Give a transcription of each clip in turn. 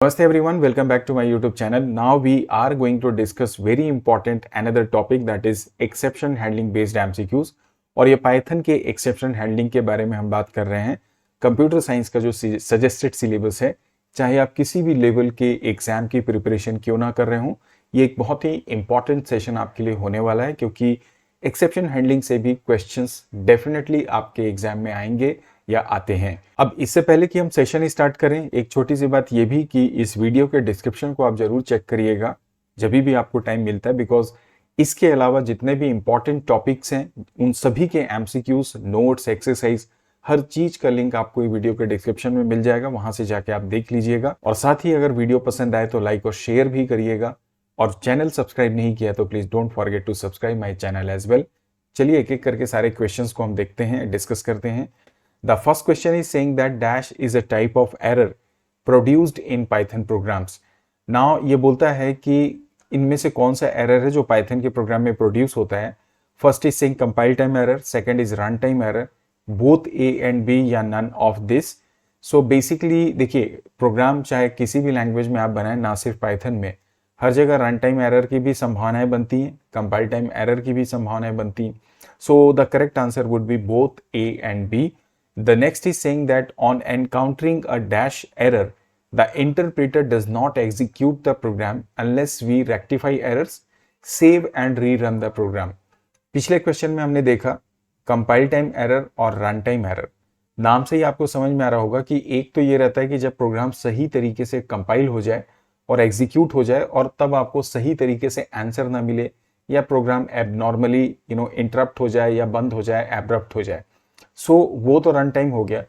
Namaste everyone, welcome back to my YouTube channel. Now we are going to discuss very important another topic that is exception handling based MCQs। और ये Python के exception handling के बारे में हम बात कर रहे हैं। कंप्यूटर साइंस का जो सजेस्टेड सिलेबस है, चाहे आप किसी भी लेवल के एग्जाम की प्रिपरेशन क्यों ना कर रहे हों, ये एक बहुत ही इंपॉर्टेंट सेशन आपके लिए होने वाला है, क्योंकि एक्सेप्शन हैंडलिंग से भी क्वेश्चंस डेफिनेटली आपके एग्जाम में आएंगे या आते हैं। अब इससे पहले कि हम सेशन स्टार्ट करें, एक छोटी सी बात ये भी कि इस वीडियो के डिस्क्रिप्शन को आप जरूर चेक करिएगा जब भी आपको टाइम मिलता है, बिकॉज इसके अलावा जितने भी इंपॉर्टेंट टॉपिक्स हैं उन सभी के एमसीक्यूज, नोट्स, एक्सरसाइज, हर चीज का लिंक आपको ये वीडियो के डिस्क्रिप्शन में मिल जाएगा, वहां से जाके आप देख लीजिएगा। और साथ ही अगर वीडियो पसंद आए तो लाइक और शेयर भी करिएगा, और चैनल सब्सक्राइब नहीं किया तो please don't forget to subscribe my channel as well. चलिए एक एक करके सारे क्वेश्चंस को हम देखते हैं, डिस्कस करते हैं। The first question is saying that dash is a type of error produced in Python programs. Now ये बोलता है कि इनमें से कौन सा एरर है जो पाइथन के प्रोग्राम में प्रोड्यूस होता है। First is saying compile time error, second is run time error, both A and B या none of this. So basically देखिए, प्रोग्राम चाहे किसी भी लैंग्वेज में आप बनाएं, ना सिर्फ पाइथन में, हर जगह रन टाइम एरर की भी संभावनाएं बनती हैं, कंपाइल टाइम एरर की भी संभावनाएं बनती हैं। So the correct answer would be both A and B. The next is saying that on encountering a dash error, the interpreter does not execute the program unless we rectify errors, save and rerun the program. पिछले question में हमने देखा compile time error और run time error. नाम से ही आपको समझ में आ रहा होगा कि एक तो ये रहता है कि जब प्रोग्राम सही तरीके से कंपाइल हो जाए और एग्जीक्यूट हो जाए और तब आपको सही तरीके से आंसर ना मिले, या प्रोग्राम एबनॉर्मली इंटरप्ट हो जाए या बंद हो जाए, एब्रप्ट हो जाए। सो वो तो रन टाइम हो गया।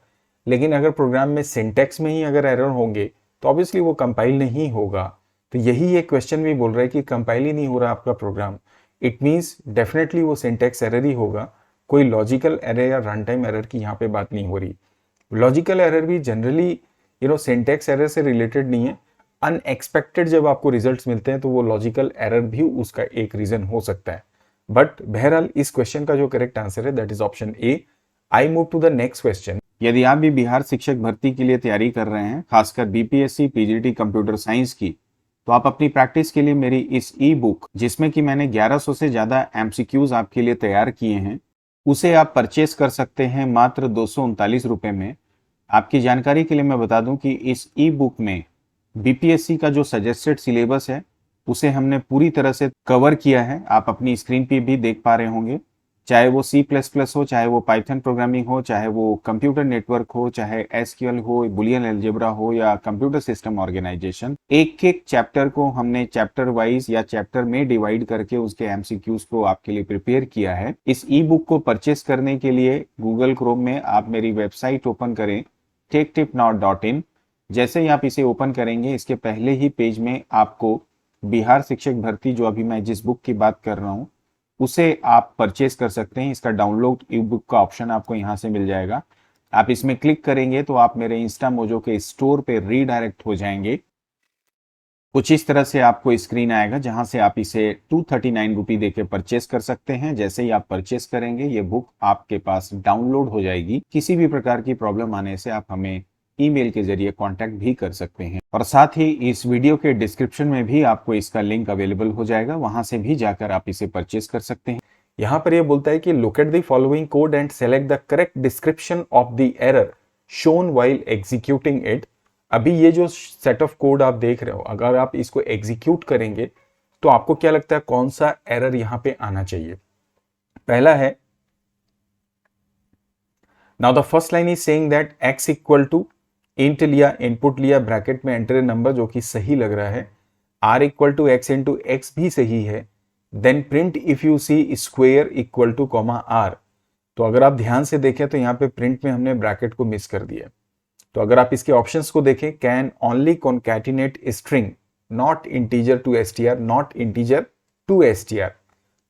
लेकिन अगर प्रोग्राम में सिंटेक्स में ही अगर एरर होंगे तो ऑब्वियसली वो कंपाइल नहीं होगा। तो यही ये क्वेश्चन भी बोल रहा है कि कंपाइल ही नहीं हो रहा आपका प्रोग्राम, इट मींस डेफिनेटली वो सिंटेक्स एरर ही होगा, कोई लॉजिकल एरर या रन टाइम एरर की यहाँ पे बात नहीं हो रही। लॉजिकल एरर भी जनरली सिंटेक्स एरर से रिलेटेड नहीं है। अनएक्सपेक्टेड जब आपको रिजल्ट्स मिलते हैं तो वो लॉजिकल एरर भी उसका एक रीजन हो सकता है। बट बहरहाल इस क्वेश्चन का जो करेक्ट आंसर है that is option A. I move to the next question. यदि आप भी बिहार शिक्षक भर्ती के लिए तैयारी कर रहे हैं, खासकर बीपीएससी, पीजीटी कंप्यूटर साइंस की, तो आप अपनी प्रैक्टिस के लिए मेरी इस ई बुक, जिसमें कि मैंने 1100 से ज्यादा एमसीक्यूज आपके लिए तैयार किए हैं, उसे आप परचेस कर सकते हैं मात्र 239 रुपए में। आपकी जानकारी के लिए मैं बता दूं कि इस ई बुक में बीपीएससी का जो सजेस्टेड सिलेबस है उसे हमने पूरी तरह से कवर किया है। आप अपनी स्क्रीन पे भी देख पा रहे होंगे, चाहे वो C++ हो, चाहे वो पाइथन प्रोग्रामिंग हो, चाहे वो कंप्यूटर नेटवर्क हो, चाहे एसक्यूएल हो, बुलियन अलजेब्रा हो, या कंप्यूटर सिस्टम ऑर्गेनाइजेशन। एक एक चैप्टर को हमने चैप्टर वाइज या चैप्टर में डिवाइड करके उसके एमसीक्यूज को आपके लिए प्रिपेयर किया है। इस ई बुक को परचेस करने के लिए गूगल क्रोम में आप मेरी वेबसाइट ओपन करें techtipnaut.in। जैसे ही आप इसे ओपन करेंगे, इसके पहले ही पेज में आपको बिहार शिक्षक भर्ती, जो अभी मैं जिस बुक की बात कर रहा हूँ, उसे आप परचेस कर सकते हैं। इसका डाउनलोड ई बुक का ऑप्शन आपको यहां से मिल जाएगा। आप इसमें क्लिक करेंगे तो आप मेरे इंस्टा मोजो के स्टोर पे रीडायरेक्ट हो जाएंगे। कुछ इस तरह से आपको स्क्रीन आएगा जहां से आप इसे 239 रुपये देके परचेस कर सकते हैं। जैसे ही आप परचेस करेंगे, ये बुक आपके पास डाउनलोड हो जाएगी। किसी भी प्रकार की प्रॉब्लम आने से आप हमें ईमेल के जरिए कांटेक्ट भी कर सकते हैं। और साथ ही इस वीडियो के डिस्क्रिप्शन में भी आपको इसका लिंक अवेलेबल हो जाएगा, वहां से भी जाकर आप इसे परचेस कर सकते हैं। यहाँ पर यह बोलता है कि look at the following code and select the correct description of the error shown while executing it. अभी ये जो सेट ऑफ कोड आप देख रहे हो, अगर आप इसको एग्जीक्यूट करेंगे तो आपको क्या लगता है कौन सा एरर यहां पे आना चाहिए? पहला है, now the first line is saying that x equal to int लिया, इनपुट लिया, ब्रैकेट में एंटर नंबर, जो कि सही लग रहा है। r equal to x into x भी सही है। Then print if you see square equal to comma r। तो अगर आप ध्यान से देखें तो यहाँ पे प्रिंट में हमने ब्रैकेट को मिस कर दिया। तो अगर आप इसके ऑप्शंस को देखें, can only concatenate string not integer to STR, not integer to STR.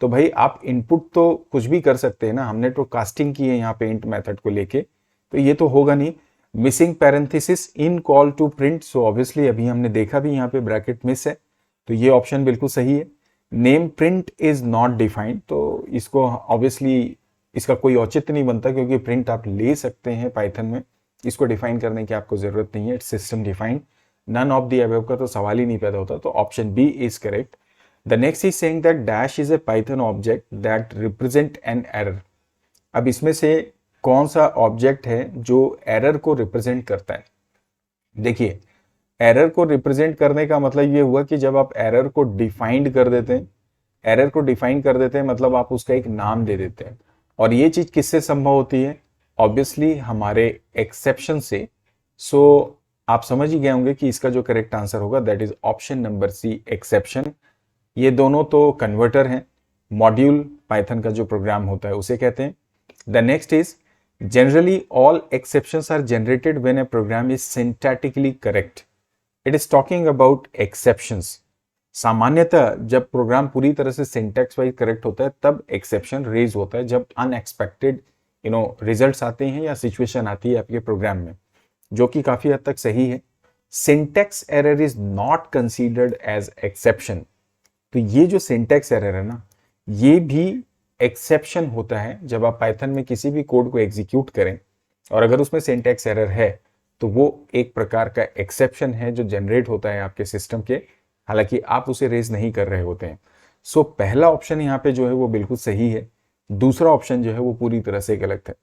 तो भाई आप इनपुट तो कुछ भी कर सकते हैं ना, हमने तो कास्टिंग की है यहाँ पे इंट मेथड को लेके, तो ये तो होगा नहीं। Missing parenthesis in call to print, so obviously अभी हमने देखा भी यहाँ पे ब्रैकेट मिस है, तो ये ऑप्शन बिल्कुल सही है। Name print is not defined, तो इसको ऑब्वियसली इसका कोई औचित्य नहीं बनता, क्योंकि प्रिंट आप ले सकते हैं पाइथन में, इसको डिफाइन करने की आपको जरूरत नहीं है, it's system defined. None of the above का तो सवाल ही नहीं पैदा होता, तो option B is correct. The next is saying that dash is a Python object that represent an error. अब इसमें से कौन सा ऑब्जेक्ट है जो एरर को रिप्रेजेंट करता है? देखिए, एरर को रिप्रेजेंट करने का मतलब ये हुआ कि जब आप एरर को डिफाइंड कर देते हैं, एरर को डिफाइन कर देते हैं मतलब आप उसका एक नाम दे देते हैं। और ये चीज किससे संभव होती है? ऑब्वियसली हमारे एक्सेप्शन से। सो आप समझ ही गए होंगे कि इसका जो करेक्ट आंसर होगा that is option number C, exception. ये दोनों तो कन्वर्टर हैं, मॉड्यूल पाइथन का जो प्रोग्राम होता है उसे कहते हैं। The next is generally all exceptions are generated when a program is syntactically correct. It is talking about exceptions. सामान्यतः जब प्रोग्राम पूरी तरह से सिंटैक्स वाइज करेक्ट होता है तब एक्सेप्शन रेज होता है, जब अनएक्सपेक्टेड रिजल्ट्स आते हैं या सिचुएशन आती है आपके प्रोग्राम में, जो कि काफी हद तक सही है। Syntax error is not considered as exception. तो ये जो सिंटैक्स एरर है ना, ये भी एक्सेप्शन होता है जब आप पाइथन में किसी भी कोड को एग्जीक्यूट करें और अगर उसमें सिंटैक्स एरर है तो वो एक प्रकार का एक्सेप्शन है जो जनरेट होता है आपके सिस्टम के, हालांकि आप उसे रेज नहीं कर रहे होते हैं। सो पहला ऑप्शन यहाँ पे जो है वो बिल्कुल सही है, दूसरा ऑप्शन जो है वो पूरी तरह से गलत है।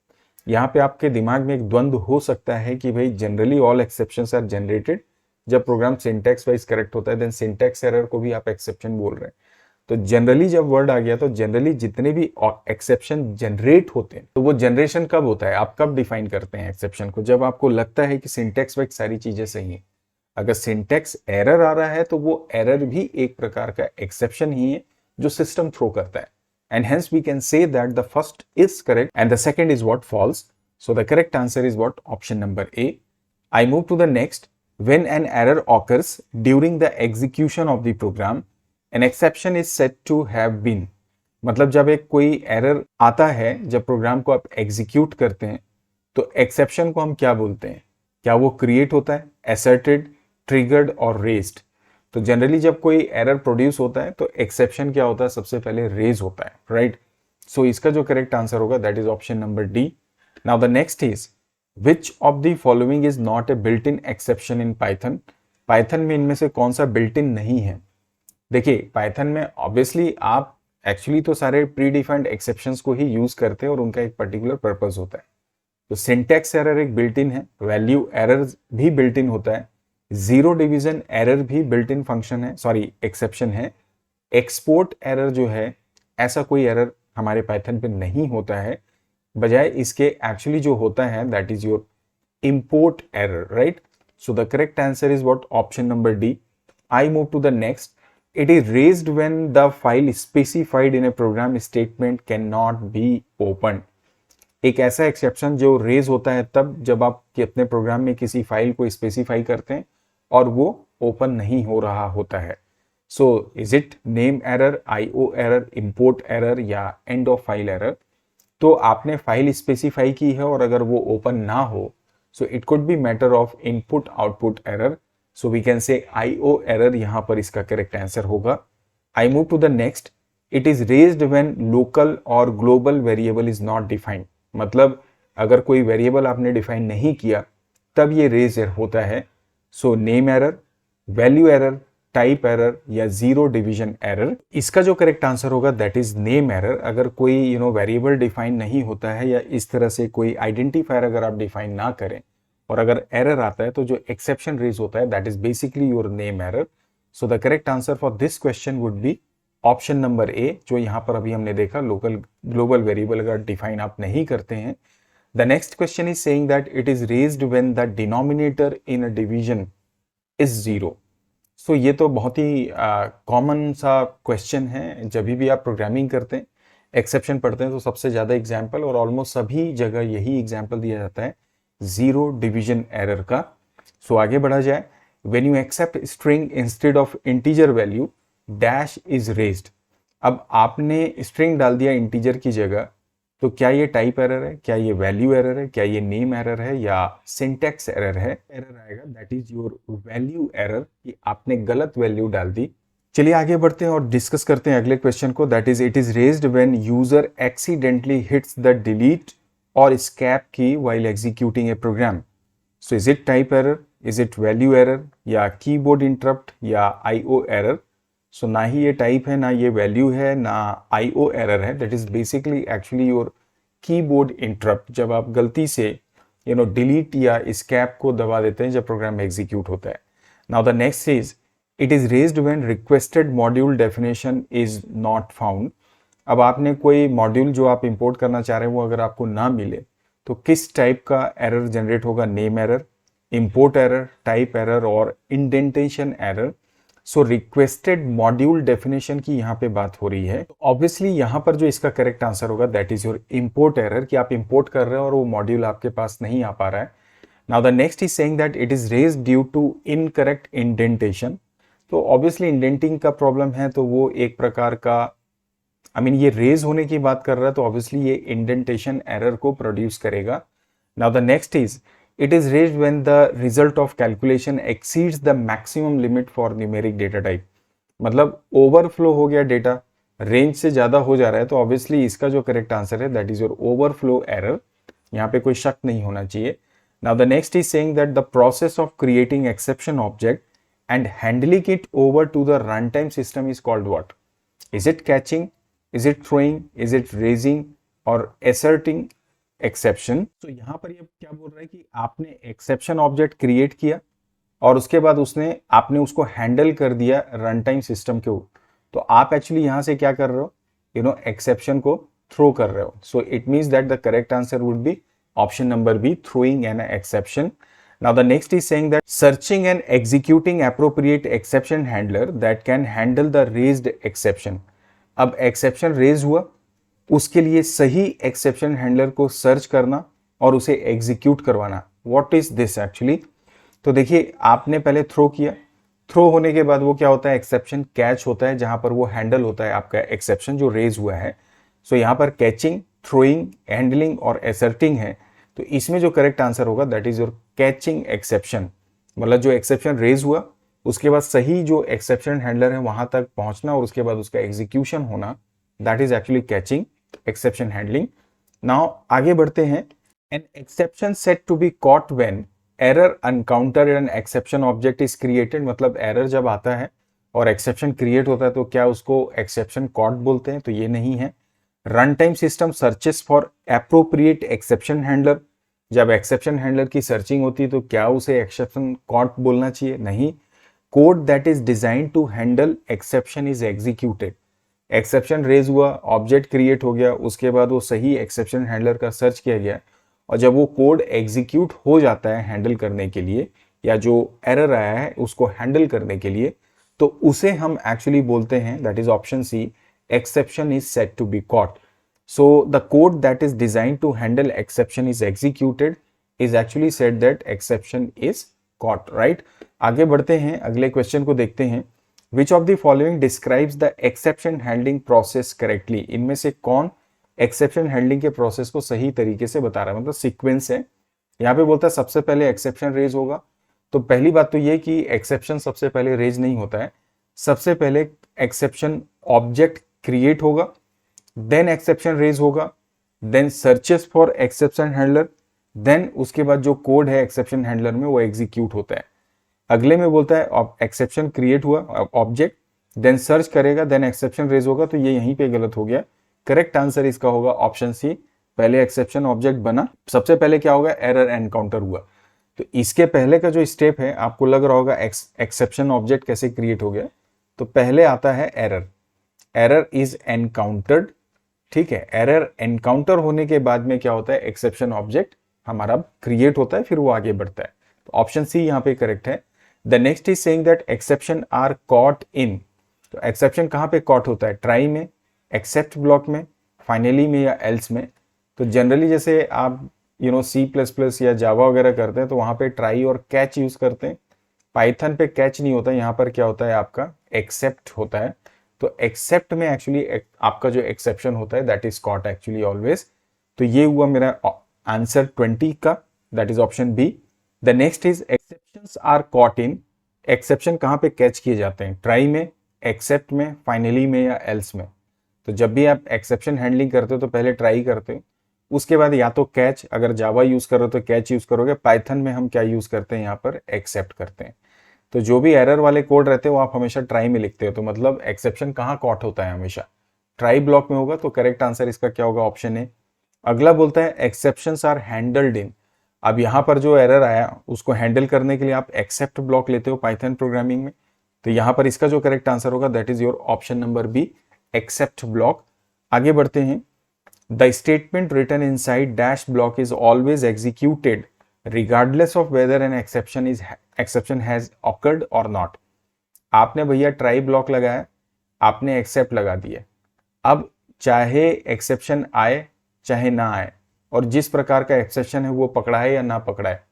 यहाँ पे आपके दिमाग में एक द्वंद्व हो सकता है कि भाई generally all exceptions are generated, जब प्रोग्राम सिंटैक्स वाइज करेक्ट होता है देन सिंटैक्स एरर को भी आप एक्सेप्शन बोल रहे हैं। तो जनरली जब वर्ड आ गया तो जनरली जितने भी एक्सेप्शन जनरेट होते हैं तो वो जनरेशन कब होता है, आप कब डिफाइन करते हैं एक्सेप्शन को? जब आपको लगता है कि सिंटैक्स वाइज सारी चीजें सही हैं। अगर सिंटैक्स एरर आ रहा है तो वो एरर भी एक प्रकार का एक्सेप्शन ही है जो सिस्टम थ्रो करता है। And hence we can say that the first is correct and the second is what, false. So the correct answer is what, option number A. I move to the next. When an error occurs during the execution of the program, an exception is said to have been। मतलब जब एक कोई error आता है जब programme को आप execute करते हैं तो एक्सेप्शन को हम क्या बोलते हैं? क्या वो क्रिएट होता है, एसर्टेड, ट्रिगर्ड और रेज्ड? तो जनरली जब कोई एरर प्रोड्यूस होता है तो एक्सेप्शन क्या होता है? सबसे पहले रेज होता है, राइट? सो इसका जो करेक्ट आंसर होगा that is option number D. Now the next is Which of the following is not a built-in exception in Python? Python में इनमें से कौन सा built-in नहीं है? देखिए, Python में obviously आप एक्चुअली तो सारे प्री डिफाइंड एक्सेप्शंस को ही यूज करते हैं और उनका एक पर्टिकुलर पर्पस होता है। तो सिंटैक्स एरर एक बिल्ट इन है, वैल्यू एरर भी बिल्ट इन होता है, जीरो डिवीजन एरर भी बिल्ट इन फंक्शन है, सॉरी एक्सेप्शन है। एक्सपोर्ट एरर जो है, ऐसा कोई एरर हमारे पाइथन पे नहीं होता है, बजाय इसके एक्चुअली जो होता है that is your import error, right? So the correct answer is what, option number D. I move to the next. It is raised when the file specified in a program statement can not be open. एक ऐसा exception जो raise होता है तब जब आप अपने programme में किसी फाइल को स्पेसिफाई करते हैं और वो ओपन नहीं हो रहा होता है। सो is it name error, IO error, import error या एंड ऑफ फाइल एरर? तो आपने फाइल स्पेसिफाई की है और अगर वो ओपन ना हो so it could be matter of input output error. So we can say IO error यहां पर इसका करेक्ट आंसर होगा। I move to the next. It is raised when local और global variable is not defined. मतलब अगर कोई variable आपने define नहीं किया तब ये रेज होता है। So name error, value error, type error या जीरो डिवीजन एरर? इसका जो करेक्ट आंसर होगा दैट इज नेम एरर। अगर कोई वेरिएबल डिफाइन नहीं होता है या इस तरह से कोई आइडेंटिफायर अगर आप डिफाइन ना करें और अगर एरर आता है तो जो एक्सेप्शन रेज होता है that is basically your name error. So the correct answer for this question would be option number A, जो यहां पर अभी हमने देखा लोकल ग्लोबल वेरिएबल अगर डिफाइन आप नहीं करते हैं। The next question is saying that it is raised when the denominator in a division is zero. सो ये तो बहुत ही कॉमन सा क्वेश्चन है। जब भी आप प्रोग्रामिंग करते हैं, एक्सेप्शन पढ़ते हैं तो सबसे ज़्यादा एग्जाम्पल और ऑलमोस्ट सभी जगह यही एग्जाम्पल दिया जाता है जीरो डिवीजन एरर का। सो आगे बढ़ा जाए। When you accept string instead of integer value dash is raised. अब आपने स्ट्रिंग डाल दिया इंटीजर की जगह, तो क्या ये टाइप एरर है, क्या ये वैल्यू एरर है, क्या ये नेम एरर है या सिंटैक्स एरर है? एरर आएगा that is your value error कि आपने गलत वैल्यू डाल दी। चलिए आगे बढ़ते हैं और डिस्कस करते हैं अगले क्वेश्चन को। That is it is raised when user accidentally hits the delete और escape key while executing a program. So is it type error, is it value error या कीबोर्ड इंटरप्ट या आईओ एरर? सो ना ही ये type है, ना ये value है, ना आईओ एरर है, that is basically actually your keyboard interrupt, जब आप गलती से डिलीट या escape को दबा देते हैं जब प्रोग्राम एग्जीक्यूट होता है। Now the next is it is raised when requested module definition is not found. अब आपने कोई मॉड्यूल जो आप इंपोर्ट करना चाह रहे हैं वो अगर आपको ना मिले तो किस टाइप का एरर जनरेट होगा? Name error, import error, type error और इंडेंटेशन एरर। सो रिक्वेस्टेड मॉड्यूल डेफिनेशन की यहाँ पे बात हो रही है, तो ऑब्वियसली यहाँ पर जो इसका करेक्ट आंसर होगा that is your import error, कि आप इंपोर्ट कर रहे हो और वो मॉड्यूल आपके पास नहीं आ पा रहा है। Now the next is saying that it is raised due to incorrect indentation. तो ऑब्वियसली इंडेंटिंग का प्रॉब्लम है, तो वो एक प्रकार का ये रेज होने की बात कर रहा है, तो ऑब्वियसली ये इंडेंटेशन एरर को प्रोड्यूस करेगा। Now the next is it is raised when the result of calculation exceeds the maximum limit for numeric data type. मतलब ओवरफ्लो हो गया, डेटा रेंज से ज्यादा हो जा रहा है, तो ऑब्वियसली इसका जो करेक्ट आंसर है that is your overflow error. यहाँ पे कोई शक नहीं होना चाहिए। Now the next is saying that the process of creating exception object and handling it over to the run time system is called what? Is it catching, is it throwing, is it raising और asserting exception? तो यहाँ पर ये क्या बोल रहा है कि आपने exception object क्रिएट किया और उसके बाद आपने उसको हैंडल कर दिया रन टाइम सिस्टम के ऊपर, तो आप एक्चुअली यहाँ से क्या कर रहे हो? एक्सेप्शन को थ्रो कर रहे हो। So it means that the correct answer would be option number B, throwing an exception. Now the next is saying that searching and executing appropriate exception handler that can handle the raised exception. अब exception raise हुआ, उसके लिए सही exception handler को search करना और उसे execute करवाना। What is this actually? तो देखिए, आपने पहले थ्रो किया, थ्रो होने के बाद वो क्या होता है? एक्सेप्शन कैच होता है, जहां पर वो हैंडल होता है आपका एक्सेप्शन जो रेज हुआ है। सो यहाँ पर कैचिंग, थ्रोइंग, हैंडलिंग और एसर्टिंग है, तो इसमें जो करेक्ट आंसर होगा that is your catching exception. मतलब जो एक्सेप्शन रेज हुआ उसके बाद सही जो एक्सेप्शन हैंडलर है वहां तक पहुंचना और उसके बाद उसका एग्जीक्यूशन होना, that is actually catching exception handling. Now आगे बढ़ते हैं। An exception set to be caught when error encounter an exception object is created. मतलब एरर जब आता है और एक्सेप्शन क्रिएट होता है तो क्या उसको एक्सेप्शन कॉट बोलते हैं? तो ये नहीं है। Run time system searches for appropriate exception handler. जब एक्सेप्शन हैंडलर की सर्चिंग होती है तो क्या उसे एक्सेप्शन कॉट बोलना चाहिए? नहीं। Code that is design to handle exception is executed. Exception raise हुआ, ऑब्जेक्ट क्रिएट हो गया, उसके बाद वो सही एक्सेप्शन हैंडलर का सर्च किया गया और जब वो कोड एग्जीक्यूट हो जाता है हैंडल करने के लिए, या जो एरर आया है उसको हैंडल करने के लिए, तो उसे हम एक्चुअली बोलते हैं, that is option C, exception is set to be caught. So the code that is design to handle exception is executed is actually said that exception is caught, right. आगे बढ़ते हैं, अगले क्वेश्चन को देखते हैं। Which of the following describes the exception handling process correctly? इनमें से कौन एक्सेप्शन हैंडलिंग के प्रोसेस को सही तरीके से बता रहा है? मतलब सीक्वेंस है। यहाँ पे बोलता है सबसे पहले एक्सेप्शन रेज होगा, तो पहली बात तो ये कि एक्सेप्शन सबसे पहले रेज नहीं होता है। सबसे पहले एक्सेप्शन ऑब्जेक्ट क्रिएट होगा, देन एक्सेप्शन रेज होगा, then searches for exception handler, then उसके बाद जो कोड है एक्सेप्शन हैंडलर में वो एग्जीक्यूट होता है। अगले में बोलता है एक्सेप्शन क्रिएट हुआ ऑब्जेक्ट, देन सर्च करेगा, देन एक्सेप्शन रेज होगा, तो ये यहीं पे गलत हो गया। करेक्ट आंसर इसका होगा ऑप्शन सी, पहले एक्सेप्शन ऑब्जेक्ट बना, सबसे पहले क्या होगा? एरर एनकाउंटर हुआ। तो इसके पहले का जो स्टेप है, आपको लग रहा होगा एक्सेप्शन ऑब्जेक्ट कैसे क्रिएट हो गया, तो पहले आता है एरर, एरर इज एनकाउंटर्ड, ठीक है। एरर एनकाउंटर होने के बाद में क्या होता है? एक्सेप्शन ऑब्जेक्ट हमारा क्रिएट होता है, फिर वो आगे बढ़ता है। तो ऑप्शन सी यहाँ पे करेक्ट है। The next is saying that exception are caught in. तो एक्सेप्शन कहाँ पे कॉट होता है? ट्राई में, एक्सेप्ट ब्लॉक में, फाइनली में या एल्स में। तो जनरली जैसे आप C++ या जावा वगैरह करते हैं तो वहां पे ट्राई और कैच यूज करते हैं। पाइथन पे कैच नहीं होता, यहाँ पर क्या होता है? आपका एक्सेप्ट होता है। तो एक्सेप्ट में एक्चुअली आपका जो एक्सेप्शन होता है that is caught actually always. तो ये हुआ मेरा आंसर 20 का, that is option B. The next is exceptions are caught in. Exception कहाँ पे कैच किए जाते हैं? ट्राई में, एक्सेप्ट में, फाइनली में या एल्स में। तो जब भी आप एक्सेप्शन हैंडलिंग करते हो तो पहले ट्राई करते हो, उसके बाद या तो कैच, अगर जावा यूज कर रहे हो तो कैच यूज करोगे, पाइथन में हम क्या यूज करते हैं यहाँ पर एक्सेप्ट करते हैं। तो जो भी एरर वाले कोड रहते हैं वो आप हमेशा ट्राई में लिखते हो, तो मतलब एक्सेप्शन कहाँ कॉट होता है, हमेशा ट्राई ब्लॉक में होगा। तो करेक्ट आंसर इसका क्या होगा, ऑप्शन ए। अगला बोलता है एक्सेप्शंस आर हैंडल्ड इन। अब यहाँ पर जो एरर आया उसको हैंडल करने के लिए आप एक्सेप्ट ब्लॉक लेते हो पाइथन प्रोग्रामिंग में। तो यहाँ पर इसका जो करेक्ट आंसर होगा that is your option number B, except block. आगे बढ़ते हैं। The statement written inside dash block is always executed regardless of whether an exception has occurred or not. आपने भैया ट्राई ब्लॉक लगाया, आपने एक्सेप्ट लगा दिया। अब चाहे एक्सेप्शन आए चाहे ना आए, और जिस प्रकार का एक्सेप्शन है वो पकड़ा है या ना पकड़ा है,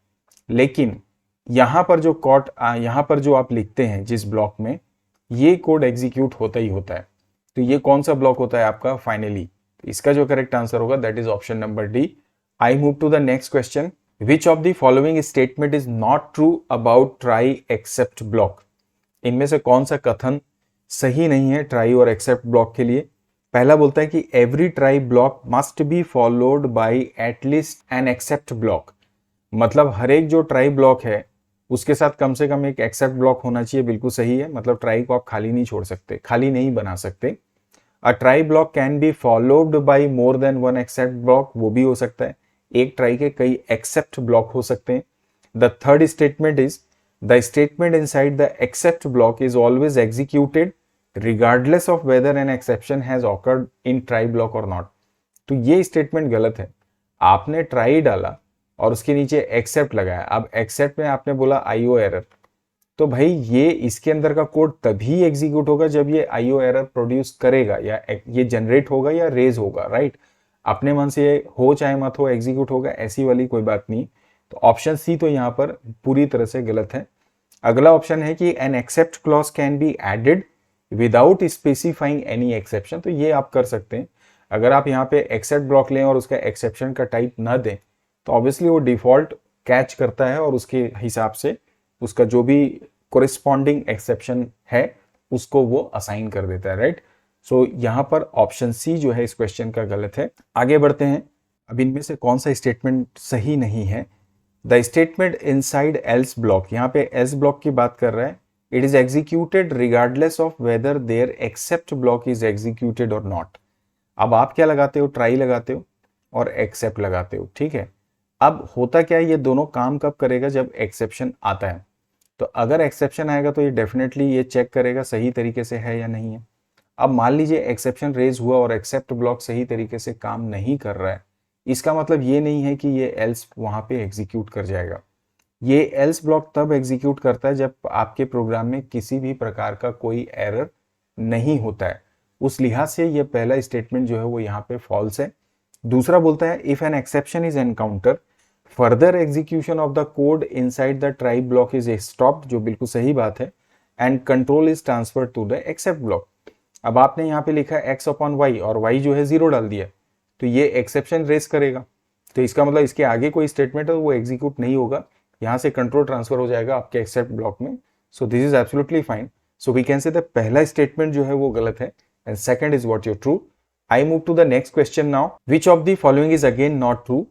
लेकिन यहां पर जो कोड यहां पर जो आप लिखते हैं जिस ब्लॉक में, ये कोड एग्जीक्यूट होता ही होता है। तो ये कौन सा ब्लॉक होता है आपका, फाइनली। इसका जो करेक्ट आंसर होगा that is option number D. I move to the next question. Which of the following statement is not true about try except block. इनमें से कौन सा कथन सही नहीं है ट्राई और एक्सेप्ट ब्लॉक के लिए। पहला बोलता है कि every try block must be followed by at least N except block. मतलब हर एक जो ट्राई ब्लॉक है उसके साथ कम से कम एक एक्सेप्ट ब्लॉक होना चाहिए, बिल्कुल सही है। मतलब ट्राई को आप खाली नहीं छोड़ सकते, खाली नहीं बना सकते। A try block can be followed by more than one except block, वो भी हो सकता है। एक ट्राई के कई एक्सेप्ट ब्लॉक हो सकते हैं। The third statement is the statement inside the except block is always executed regardless of whether an exception has occurred in try block or not. तो ये स्टेटमेंट गलत है। आपने ट्राई डाला और उसके नीचे एक्सेप्ट लगाया, अब एक्सेप्ट में आपने बोला आईओ एरर, तो भाई ये इसके अंदर का कोड तभी एग्जीक्यूट होगा जब ये आईओ एरर प्रोड्यूस करेगा, या ये जनरेट होगा या रेज होगा, राइट। अपने मन से हो चाहे मत हो एग्जीक्यूट होगा, ऐसी वाली कोई बात नहीं। तो ऑप्शन सी तो यहाँ पर पूरी तरह से गलत है। अगला ऑप्शन है कि an except clause can be added without specifying any exception. तो ये आप कर सकते हैं। अगर आप यहाँ पे एक्सेप्ट ब्लॉक लें और उसका एक्सेप्शन का टाइप ना दें तो ऑब्वियसली वो डिफॉल्ट कैच करता है और उसके हिसाब से उसका जो भी कोरिस्पॉन्डिंग एक्सेप्शन है उसको वो असाइन कर देता है, राइट। सो यहाँ पर ऑप्शन सी जो है इस क्वेश्चन का गलत है। आगे बढ़ते हैं। अब इनमें से कौन सा स्टेटमेंट सही नहीं है। The statement inside else block, यहाँ पे एल्स ब्लॉक की बात कर रहा है। It is executed regardless of whether there except block is executed or not. अब आप क्या लगाते हो, ट्राई लगाते हो और एक्सेप्ट लगाते हो, ठीक है। अब होता क्या है, ये दोनों काम कब करेगा, जब एक्सेप्शन आता है। तो अगर एक्सेप्शन आएगा तो ये डेफिनेटली ये चेक करेगा सही तरीके से है या नहीं है। अब मान लीजिए एक्सेप्शन रेज हुआ और एक्सेप्ट ब्लॉक सही तरीके से काम नहीं कर रहा है, इसका मतलब ये नहीं है कि ये एल्स वहां पे एग्जीक्यूट कर जाएगा। ये एल्स ब्लॉक तब एग्जीक्यूट करता है जब आपके प्रोग्राम में किसी भी प्रकार का कोई एरर नहीं होता है। उस लिहाज से ये पहला स्टेटमेंट जो है वो यहाँ पे फॉल्स है। दूसरा बोलता है if an exception is encounter further execution of the code inside the try block is stopped, जो बिल्कुल सही बात है, and control is transferred to the except block. अब आपने यहाँ पे लिखा x अपॉन वाई और y जो है 0 डाल दिया, तो ये एक्सेप्शन रेस करेगा। तो इसका मतलब इसके आगे कोई स्टेटमेंट है वो एग्जीक्यूट नहीं होगा, यहाँ से कंट्रोल ट्रांसफर हो जाएगा आपके एक्सेप्ट ब्लॉक में। So this is absolutely fine. So we can say the पहला स्टेटमेंट जो है वो गलत है and second is what your true. I move to the next question now. Which of the following is again not true.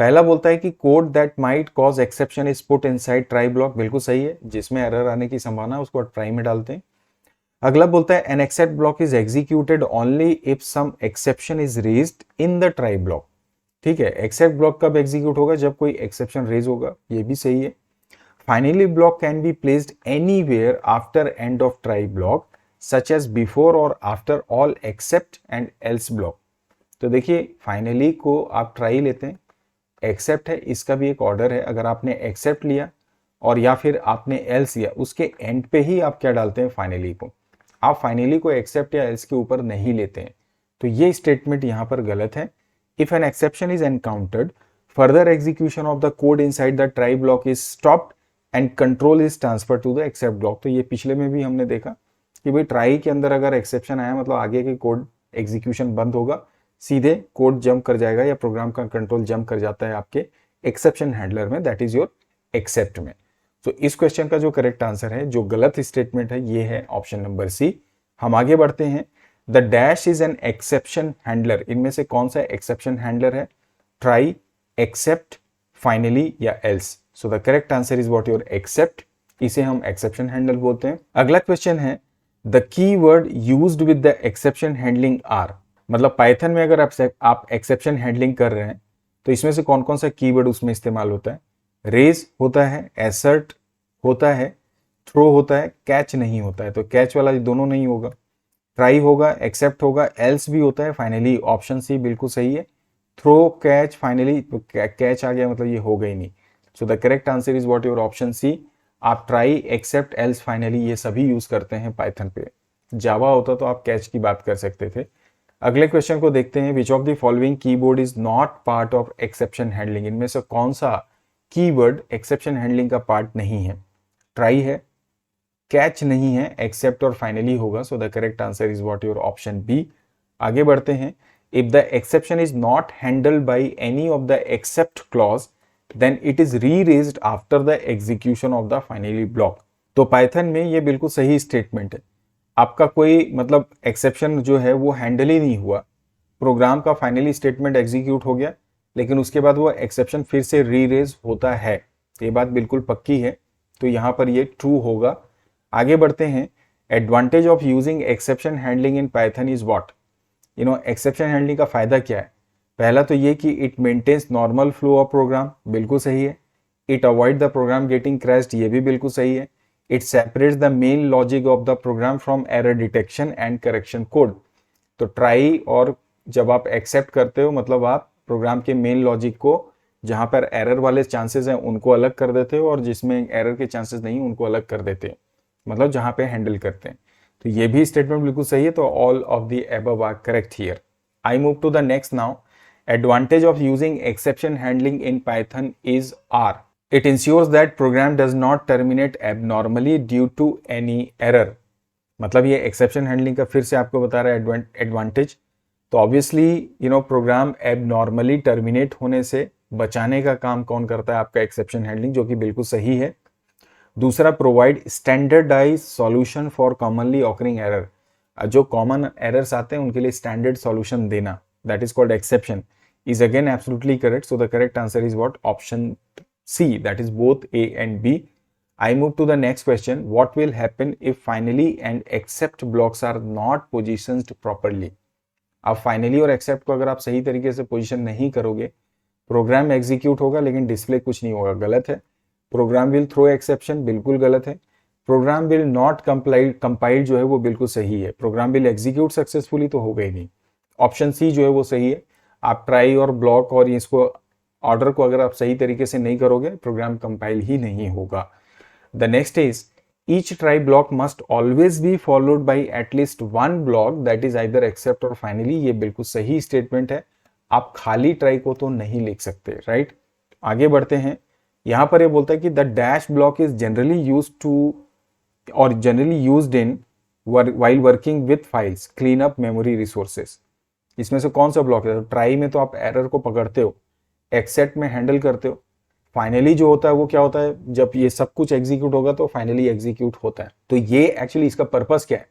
पहला बोलता है कि code that might cause exception is put inside try block, बिल्कुल सही है। जिसमें error आने की संभावना है उसको ट्राई में डालते हैं। अगला बोलता है an except block is executed only if some exception is raised in the try block. ठीक है, एक्सेप्ट ब्लॉक कब एग्जीक्यूट होगा, जब कोई एक्सेप्शन रेज होगा, ये भी सही है। Finally block can be placed anywhere after end of try block such as before और after all except and else block. तो देखिए फाइनली को आप ट्राई लेते हैं, एक्सेप्ट है, इसका भी एक ऑर्डर है। अगर आपने एक्सेप्ट लिया और या फिर आपने एल्स लिया, उसके एंड पे ही आप क्या डालते हैं, फाइनली को। आप फाइनली को एक्सेप्ट या एल्स के ऊपर नहीं लेते हैं। तो ये स्टेटमेंट यहां पर गलत है। If an exception is encountered further execution of the code inside the try block is stopped and control is transfer to the except block. तो ये पिछले में भी हमने देखा कि भाई ट्राई के अंदर अगर एक्सेप्शन आया मतलब आगे के कोड एग्जीक्यूशन बंद होगा, सीधे कोड जंप कर जाएगा या प्रोग्राम का कंट्रोल जंप कर जाता है आपके एक्सेप्शन हैंडलर में, दैट इज योर एक्सेप्ट में। तो इस क्वेश्चन का जो करेक्ट आंसर है, जो गलत स्टेटमेंट है, ये है ऑप्शन नंबर सी। हम आगे बढ़ते हैं। The dash is an exception handler. इनमें से कौन सा एक्सेप्शन हैंडलर है। ट्राई, एक्सेप्ट, फाइनली या else. So the correct answer is what your except. इसे हम एक्सेप्शन हैंडल बोलते हैं। अगला क्वेश्चन है the keyword used with the exception handling are. मतलब पाइथन में अगर आप एक्सेप्शन हैंडलिंग कर रहे हैं तो इसमें से कौन कौन सा कीवर्ड उसमें इस्तेमाल होता है? रेज होता है, एसर्ट होता है, थ्रो होता है, कैच नहीं होता है। तो कैच वाला दोनों नहीं होगा। ट्राई होगा, एक्सेप्ट होगा, एल्स भी होता है, फाइनली ऑप्शन सी बिल्कुल सही है। थ्रो, कैच, फाइनली तो कैच आ गया, मतलब ये होगा ही नहीं। So the correct answer is what your option C. आप ट्राई, एक्सेप्ट, एल्स, फाइनली ये सभी यूज करते हैं पाइथन पे। जावा होता तो आप कैच की बात कर सकते थे। अगले क्वेश्चन को देखते हैं। Which of the following keyboard is not part of exception handling. इनमें से कौन सा कीवर्ड एक्सेप्शन हैंडलिंग का पार्ट नहीं है? ट्राई है, कैच नहीं है, एक्सेप्ट और फाइनली होगा। So the correct answer is what your option B. आगे बढ़ते हैं। If the exception is not handled by any of the except clause then it is re-raised after the execution of the finally block. तो Python में ये बिल्कुल सही statement है। आपका कोई मतलब एक्सेप्शन जो है वो हैंडल ही नहीं हुआ, प्रोग्राम का फाइनली स्टेटमेंट एग्जीक्यूट हो गया, लेकिन उसके बाद वो एक्सेप्शन फिर से री-रेज होता है। ये बात बिल्कुल पक्की है, तो यहाँ पर ये ट्रू होगा। आगे बढ़ते हैं। Advantage of using exception handling in Python is what. Exception handling का फायदा क्या है? पहला तो ये कि it maintains normal flow of program, बिल्कुल सही है। It avoid the program getting crashed, ये भी बिल्कुल सही है। It separates the main logic of the program from error detection and correction code. तो ट्राई और जब आप एक्सेप्ट करते हो मतलब आप प्रोग्राम के मेन लॉजिक को, जहां पर एरर वाले चांसेस हैं उनको अलग कर देते हो और जिसमें एरर के चांसेस नहीं उनको अलग कर देते हैं, मतलब जहां पे हैंडल करते हैं। तो ये भी स्टेटमेंट बिल्कुल सही है। तो all of the above are correct here. I move to the next now. Advantage of using exception handling in Python is R. It ensures that program does not terminate abnormally due to any error. मतलब ये exception handling का फिर से आपको बता रहा है advantage. तो ऑब्वियसली प्रोग्राम एबनॉर्मली टर्मिनेट होने से बचाने का काम कौन करता है? आपका एक्सेप्शन हैंडलिंग, जो कि बिल्कुल सही है। दूसरा, provide standardise solution for commonly occurring error. जो कॉमन एरर्स आते हैं उनके लिए स्टैंडर्ड सॉल्यूशन देना, that is called exception, is again absolutely correct. So the correct answer is what? Option C, that is both A and B. I move to the next question. What will happen if finally and except blocks are not positioned properly? अब finally और except को अगर आप सही तरीके से position नहीं करोगे, प्रोग्राम एग्जीक्यूट होगा लेकिन डिस्प्ले कुछ नहीं होगा, गलत है। प्रोग्राम विल थ्रो एक्सेप्शन, बिल्कुल गलत है। प्रोग्राम विल नॉट कंपाइल जो है वो बिल्कुल सही है। प्रोग्राम विल एग्जीक्यूट सक्सेसफुली तो हो गई नहीं। ऑप्शन सी जो है वो सही है। आप ट्राई और ब्लॉक और इसको ऑर्डर को अगर आप सही तरीके से नहीं करोगे, प्रोग्राम कंपाइल ही नहीं होगा। The next is each try block must always be followed by at least one block that is either except और फाइनली। ये बिल्कुल सही स्टेटमेंट है। आप खाली ट्राई को तो नहीं लिख सकते, राइट। आगे बढ़ते हैं। यहां पर ये बोलता है कि the dash block is generally use to और generally used in while working with files clean up memory resources. इसमें से कौन सा ब्लॉक है? ट्राई में तो आप एरर को पकड़ते हो, एक्सेप्ट में हैंडल करते हो, फाइनली जो होता है वो क्या होता है? जब ये सब कुछ एग्जीक्यूट होगा तो फाइनली एग्जीक्यूट होता है। तो ये एक्चुअली इसका पर्पस क्या है?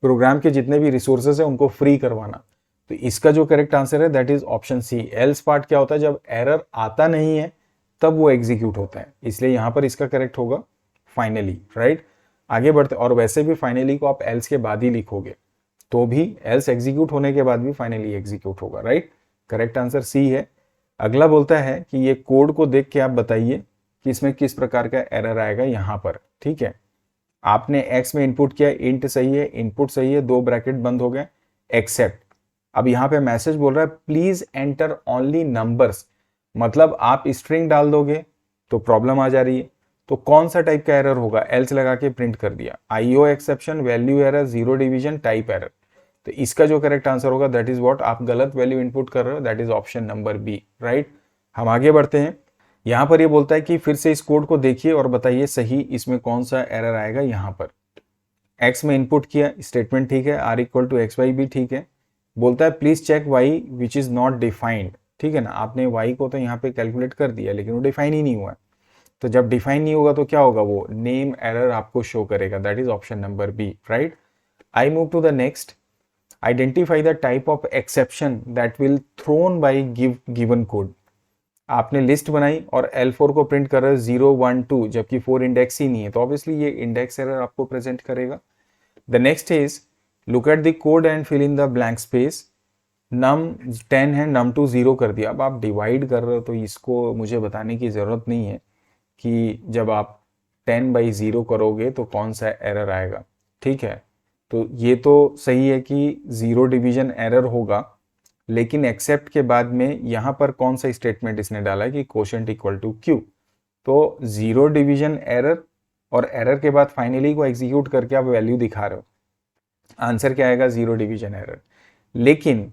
प्रोग्राम के जितने भी रिसोर्सेज है उनको फ्री करवाना। तो इसका जो करेक्ट आंसर है that is option C. Else part क्या होता है? जब एरर आता नहीं है तब वो एग्जीक्यूट होता है, इसलिए यहां पर इसका करेक्ट होगा फाइनली, राइट। आगे बढ़ते, और वैसे भी फाइनली को आप एल्स के बाद ही लिखोगे तो भी एल्स एग्जीक्यूट होने के बाद भी फाइनली एग्जीक्यूट होगा, राइट। करेक्ट आंसर सी है। अगला बोलता है कि ये कोड को देख के आप बताइए कि इसमें किस प्रकार का एरर आएगा यहां पर, ठीक है। आपने एक्स में इनपुट किया, इंट सही है, इनपुट सही है, दो ब्रैकेट बंद हो गए, एक्सेप्ट। अब यहां पे मैसेज बोल रहा है प्लीज एंटर ओनली नंबर्स, मतलब आप स्ट्रिंग डाल दोगे तो प्रॉब्लम आ जा रही है। तो कौन सा टाइप का एरर होगा? एल्स लगा के प्रिंट कर दिया, IO exception, value error, zero division, type error. तो इसका जो करेक्ट आंसर होगा दैट इज व्हाट, आप गलत वैल्यू इनपुट कर रहे हो, that is option number B, right. हम आगे बढ़ते हैं। यहां पर ये बोलता है कि फिर से इस कोड को देखिए और बताइए सही इसमें कौन सा एरर आएगा। यहां पर एक्स में इनपुट किया, स्टेटमेंट ठीक है, R equal to X Y भी ठीक है। बोलता है please check Y which is not defined, ठीक है ना। आपने वाई को तो यहाँ पे कैलकुलेट कर दिया लेकिन वो डिफाइन ही नहीं हुआ है। तो जब डिफाइन नहीं होगा तो क्या होगा? वो नेम एरर आपको शो करेगा, that is option number B, right. I move to the next. Identify the type of exception that will thrown by given code. आपने लिस्ट बनाई और L4 को प्रिंट कर रहे हो 0 1 2, जबकि 4 इंडेक्स ही नहीं है, तो ऑब्वियसली ये इंडेक्स एरर आपको प्रेजेंट करेगा। The next is look at the code and fill in the blank space. num 10 है, num2 0 कर दिया। अब आप डिवाइड कर रहे हो तो इसको मुझे बताने की ज़रूरत नहीं है कि जब आप 10/0 करोगे तो कौन सा एरर आएगा, ठीक है। तो ये तो सही है कि ज़ीरो डिवीजन एरर होगा, लेकिन एक्सेप्ट के बाद में यहाँ पर कौन सा स्टेटमेंट इसने डाला है कि कोशेंट इक्वल टू क्यू। तो ज़ीरो डिवीजन एरर और एरर के बाद फाइनली को एग्जीक्यूट करके आप वैल्यू दिखा रहे हो, आंसर क्या आएगा, ज़ीरो डिवीजन एरर। लेकिन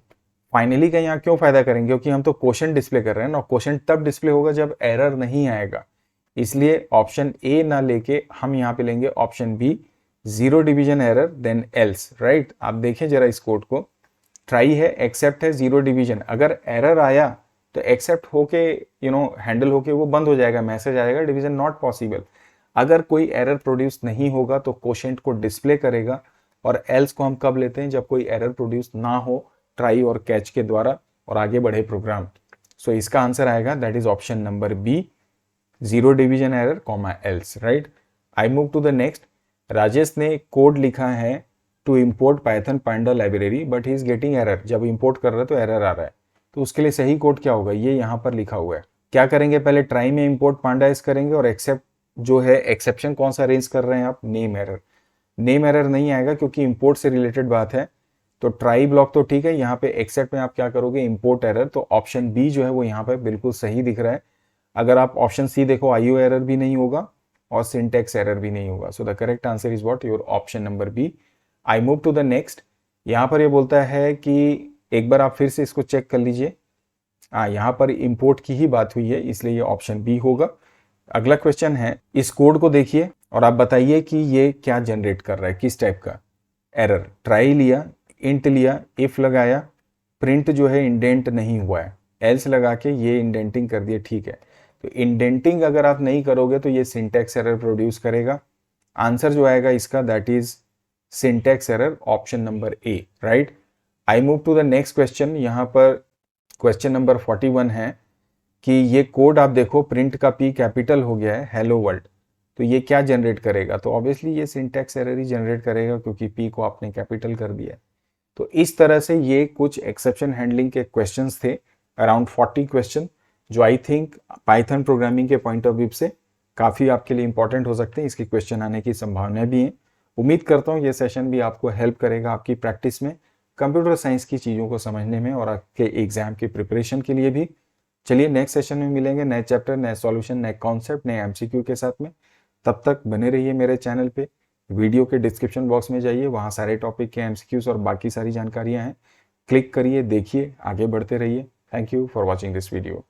फाइनली का यहाँ क्यों फायदा करेंगे, क्योंकि हम तो क्वोशंट डिस्प्ले कर रहे हैं ना, क्वोशंट तब डिस्प्ले होगा जब एरर नहीं आएगा, इसलिए ऑप्शन ए ना लेके हम यहाँ पे लेंगे option B, zero division error then else, right. आप देखें जरा इस कोड को, ट्राई है, एक्सेप्ट है, जीरो डिवीजन। अगर एरर आया तो एक्सेप्ट होके हैंडल होके वो बंद हो जाएगा, मैसेज आएगा डिवीजन नॉट पॉसिबल। अगर कोई एरर प्रोड्यूस नहीं होगा तो क्वोशंट को डिस्प्ले करेगा, और एल्स को हम कब लेते हैं, जब कोई एरर प्रोड्यूस ना हो ट्राई और कैच के द्वारा और आगे बढ़े प्रोग्राम। सो इसका आंसर आएगा that is option number B, zero division error comma else, right. I move to the next. Rajesh ने कोड लिखा है to import Python panda library but he is getting error. जब इंपोर्ट कर रहा है तो एरर आ रहा है, तो उसके लिए सही कोड क्या होगा, ये यहाँ पर लिखा हुआ है। क्या करेंगे, पहले ट्राई में इंपोर्ट पांडाइज करेंगे और एक्सेप्ट जो है एक्सेप्शन कौन सा रेंज कर रहे हैं आप, नेम एरर। नेम एरर नहीं आएगा क्योंकि इंपोर्ट से रिलेटेड बात है, तो ट्राई ब्लॉक तो ठीक है, यहाँ पे एक्सेप्ट में आप क्या करोगे, इंपोर्ट एरर। तो ऑप्शन बी जो है वो यहाँ पे बिल्कुल सही दिख रहा है। अगर आप ऑप्शन सी देखो, आईओ एरर भी नहीं होगा और सिंटेक्स एरर भी नहीं होगा। So the correct answer is what, your option number B. I move to the next. यहाँ पर ये बोलता है कि एक बार आप फिर से इसको चेक कर लीजिए। यहाँ पर इंपोर्ट की ही बात हुई है, इसलिए ये ऑप्शन बी होगा। अगला क्वेश्चन है, इस कोड को देखिए और आप बताइए कि ये क्या जनरेट कर रहा है, किस टाइप का एरर। ट्राई लिया, इंट लिया, इफ लगाया, प्रिंट जो है इंडेंट नहीं हुआ है, एल्स लगा के ये इंडेंटिंग कर दिया, ठीक है। तो इंडेंटिंग अगर आप नहीं करोगे तो ये सिंटैक्स एरर प्रोड्यूस करेगा। आंसर जो आएगा इसका that is syntax error, option number A, right. I move to the next question. यहाँ पर क्वेश्चन नंबर 41 है कि ये कोड आप देखो, प्रिंट का पी कैपिटल हो गया है, हेलो वर्ल्ड, तो ये क्या जनरेट करेगा, तो ऑब्वियसली ये सिंटैक्स एरर ही जनरेट करेगा क्योंकि पी को आपने कैपिटल कर दिया है। तो इस तरह से ये कुछ एक्सेप्शन हैंडलिंग के क्वेश्चंस थे, अराउंड 40 क्वेश्चन, जो आई थिंक पाइथन प्रोग्रामिंग के पॉइंट ऑफ व्यू से काफ़ी आपके लिए इंपॉर्टेंट हो सकते हैं। इसके क्वेश्चन आने की संभावना भी है। उम्मीद करता हूँ ये सेशन भी आपको हेल्प करेगा आपकी प्रैक्टिस में, कंप्यूटर साइंस की चीज़ों को समझने में और आपके एग्जाम की प्रिपरेशन के लिए भी। चलिए नेक्स्ट सेशन में मिलेंगे, नए चैप्टर, नए सॉल्यूशन, नए कॉन्सेप्ट, नए एमसीक्यू के साथ में। तब तक बने रहिए मेरे चैनल पे। वीडियो के डिस्क्रिप्शन बॉक्स में जाइए, वहाँ सारे टॉपिक के एमसीक्यूज और बाकी सारी जानकारियाँ हैं, क्लिक करिए, देखिए, आगे बढ़ते रहिए। Thank you for watching this video.